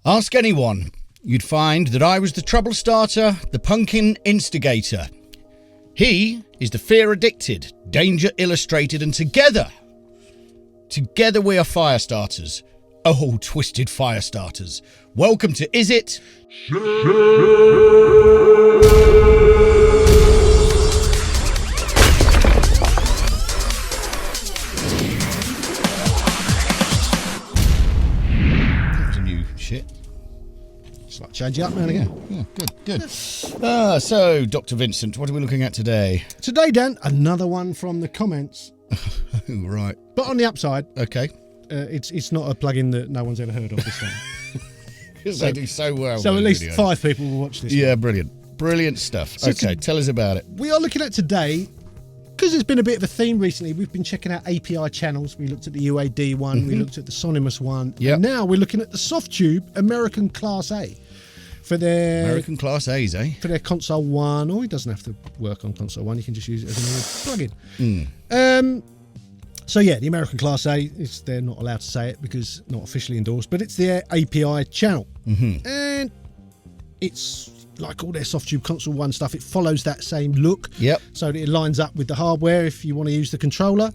Ask anyone, you'd find that I was the trouble starter, the pumpkin instigator. He is the fear addicted, danger illustrated, and together we are fire starters. Oh, twisted fire starters. Welcome to Is It? Like change it up now and again. Yeah, good. So, Dr. Vincent, what are we looking at today? Today, Dan, another one from the comments. Right. But on the upside, okay, it's not a plugin that no one's ever heard of this time. They do so well. So at least 5 people will watch this. Yeah, one. Brilliant stuff. So okay, tell us about it. We are looking at today, because there's been a bit of a theme recently, we've been checking out API channels. We looked at the UAD one, we looked at the Sonimus one, and now we're looking at the Softube American Class A. For their American Class A's, eh? For their console one, or it doesn't have to work on console one. You can just use it as an plugin. So yeah, the American Class A, they're not allowed to say it because not officially endorsed, but it's their API channel, and it's like all their Softube console one stuff. It follows that same look, so that it lines up with the hardware if you want to use the controller.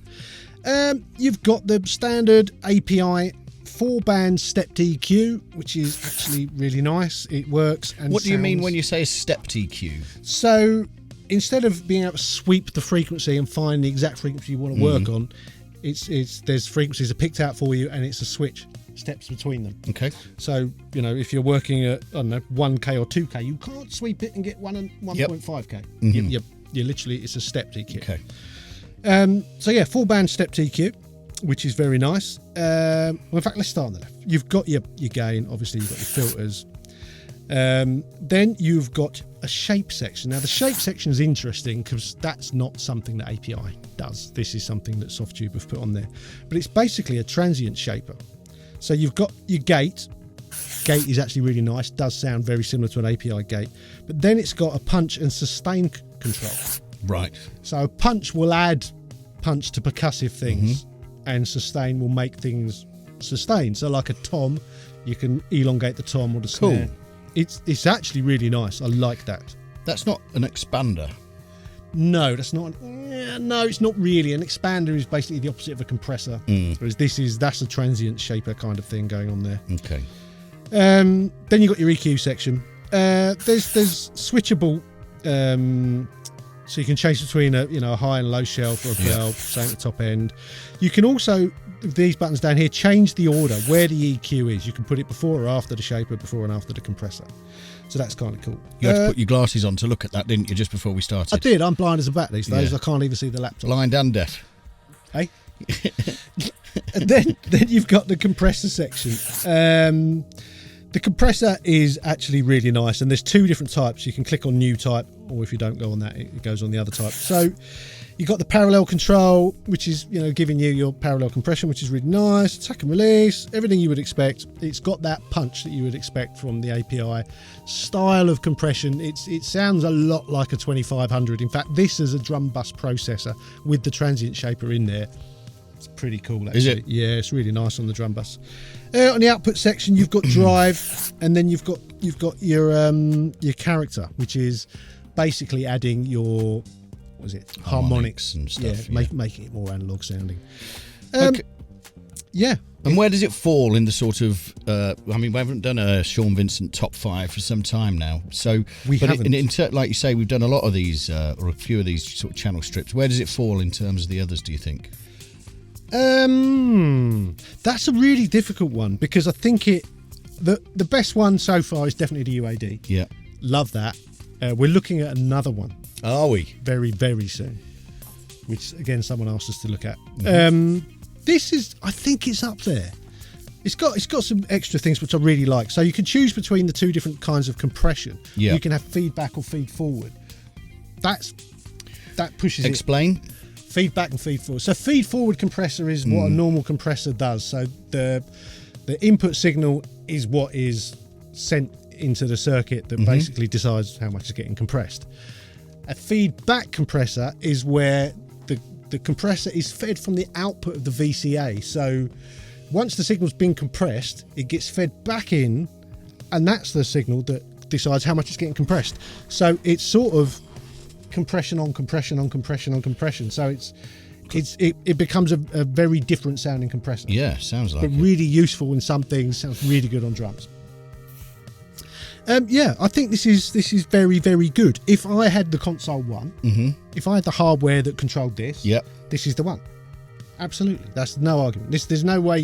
You've got the standard API 4-band stepped EQ, which is actually really nice. It works. And what do you mean when you say stepped EQ? So instead of being able to sweep the frequency and find the exact frequency you want to work on, there's frequencies are picked out for you, and it's a switch steps between them. Okay. So if you're working at 1K or 2K, you can't sweep it and get 1 and 1.5K. You're literally, it's a stepped EQ. Okay. So yeah, 4-band stepped EQ, which is very nice. Well, in fact, let's start on the left. You've got your gain, obviously you've got your filters. Then you've got a shape section. Now the shape section is interesting because that's not something that API does. This is something that Softube have put on there. But it's basically a transient shaper. So you've got your gate. Gate is actually really nice, does sound very similar to an API gate. But then it's got a punch and sustain control. Right. So punch will add punch to percussive things, and sustain will make things sustain. So like a tom, you can elongate the tom or the snare. It's actually really nice. I like that. That's not an expander. No, that's not. No, it's not really. An expander is basically the opposite of a compressor. Whereas that's a transient shaper kind of thing going on there. Okay. Then you've got your EQ section. There's switchable. So you can change between a high and low shelf or a bell, same at the top end. You can also, with these buttons down here, change the order where the EQ is. You can put it before or after the shaper, before and after the compressor. So that's kind of cool. You had to put your glasses on to look at that, didn't you, just before we started? I did. I'm blind as a bat these days. I can't even see the laptop. Blind and deaf. Hey? And then you've got the compressor section. The compressor is actually really nice, and there's 2 different types. You can click on new type, or if you don't go on that, it goes on the other type. So you've got the parallel control, which is giving you your parallel compression, which is really nice. Attack and release, everything you would expect. It's got that punch that you would expect from the API style of compression. It sounds a lot like a 2500. In fact, this is a drum bus processor with the transient shaper in there. It's pretty cool, actually. Is it? Yeah, it's really nice on the drum bus. On the output section, you've got drive, and then you've got your character, which is basically adding your harmonics and stuff. Making it more analog sounding. Okay. Yeah. And where does it fall in the sort of? We haven't done a Sean Vincent top 5 for some time now. So we haven't. Like you say, we've done a lot of these, or a few of these sort of channel strips. Where does it fall in terms of the others, do you think? That's a really difficult one, because I think the best one so far is definitely the UAD. Yeah, love that. We're looking at another one. Are we? Very, very soon. Which again, someone asked us to look at. This is, I think it's up there. It's got some extra things which I really like. So you can choose between the 2 different kinds of compression. Yeah. You can have feedback or feed forward. That pushes Explain. Feedback and feed forward. So feed forward compressor is what a normal compressor does. So the input signal is what is sent into the circuit that basically decides how much is getting compressed. A feedback compressor is where the compressor is fed from the output of the VCA. So once the signal's been compressed, it gets fed back in and that's the signal that decides how much it's getting compressed. So it's sort of compression on compression on compression on compression. So it becomes a very different sounding compressor. Yeah, sounds like but it. really useful in some things. Sounds really good on drums. Yeah, I think this is very, very good. If I had the console one, if I had the hardware that controlled this, this is the one. Absolutely, that's no argument. There's no way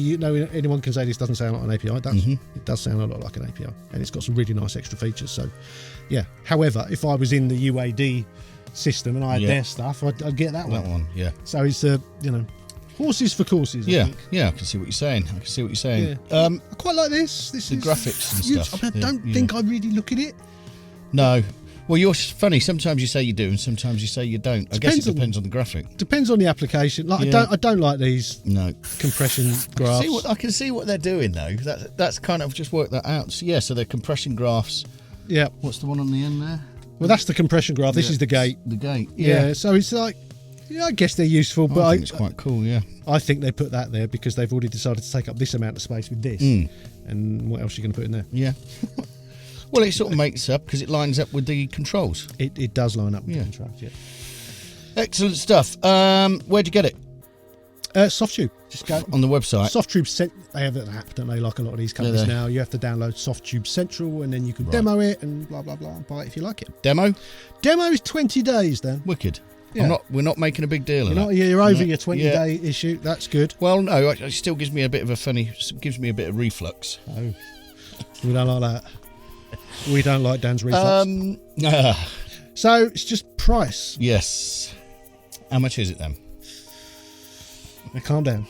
anyone can say this doesn't sound like an API. It does. It does sound a lot like an API, and it's got some really nice extra features. So, yeah. However, if I was in the UAD system and I had their stuff, I'd get that one. That one, yeah. So it's horses for courses. I think. Yeah. I can see what you're saying. Yeah. I quite like this. This the is graphics and stuff. I don't think I really look at it. No. Well, you're funny. Sometimes you say you do, and sometimes you say you don't. I guess it depends on the graphic. Depends on the application. Like I don't like these compression graphs. I can see what they're doing though. That's kind of just worked that out. So, so they're compression graphs. Yeah. What's the one on the end there? Well, that's the compression graph. This is the gate. The gate. Yeah. So it's like, I guess they're useful, but I think it's quite cool. Yeah. I think they put that there because they've already decided to take up this amount of space with this. And what else are you going to put in there? Yeah. Well, it sort of makes up because it lines up with the controls. It does line up with the controls, yeah. Excellent stuff. Where'd you get it? Softube. Just go on the website. Softube, they have an app, don't they? Like a lot of these companies now. You have to download Softube Central, and then you can demo it and blah blah blah, and buy it if you like it. Demo is 20 days. Then wicked. Yeah. We're not making a big deal of that. You're over your 20-day issue. That's good. Well, no, it still gives me a bit of reflux. Oh, we don't like that. We don't like Dan's reflux. So it's just price. Yes. How much is it then? Now calm down.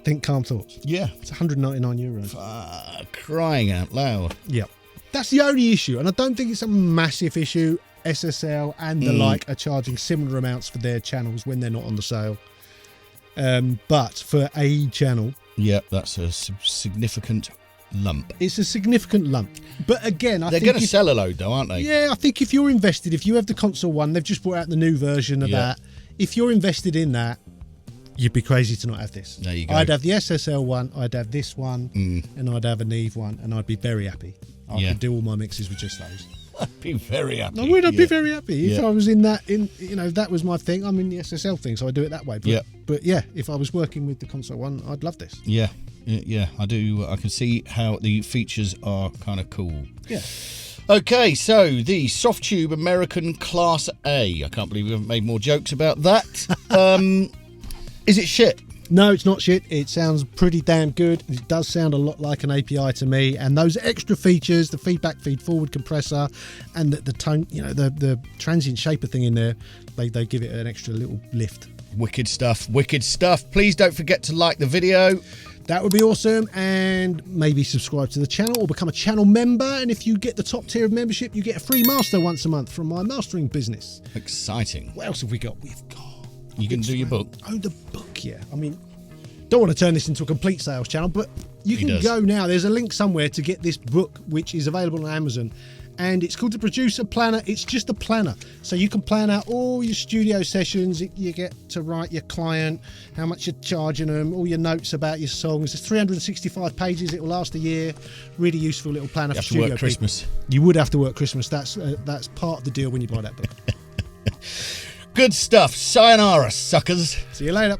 Think calm thoughts. Yeah. It's €199. Crying out loud. Yeah. That's the only issue, and I don't think it's a massive issue. SSL and the like are charging similar amounts for their channels when they're not on the sale. But for a channel, that's a significant lump. It's a significant lump. But again, they're going to sell a load though, aren't they? Yeah, I think if you're invested, if you have the console one, they've just brought out the new version of that. If you're invested in that, you'd be crazy to not have this. There you go. I'd have the SSL one, I'd have this one, and I'd have an Aiiiii one, and I'd be very happy. I could do all my mixes with just those. I'd be very happy. I would. I'd be very happy if I was in that. That was my thing. I'm in the SSL thing, so I do it that way. But if I was working with the console one, I'd love this. Yeah, I do. I can see how the features are kind of cool. Yeah. Okay, so the Softube American Class A. I can't believe we haven't made more jokes about that. Is it shit? No, it's not shit. It sounds pretty damn good. It does sound a lot like an API to me. And those extra features, the feedback feed forward compressor and the tone, the transient shaper thing in there, they give it an extra little lift. Wicked stuff. Wicked stuff. Please don't forget to like the video. That would be awesome. And maybe subscribe to the channel or become a channel member. And if you get the top tier of membership, you get a free master once a month from my mastering business. Exciting. What else have we got? We've got... You can do your book. Oh, the book, yeah. I mean, don't want to turn this into a complete sales channel, but you can go now. There's a link somewhere to get this book, which is available on Amazon. And it's called the Producer Planner. It's just a planner. So you can plan out all your studio sessions. You get to write your client, how much you're charging them, all your notes about your songs. There's 365 pages. It will last a year. Really useful little planner for studio people. You have to work Christmas. You would have to work Christmas. That's part of the deal when you buy that book. Good stuff. Sayonara, suckers. See you later.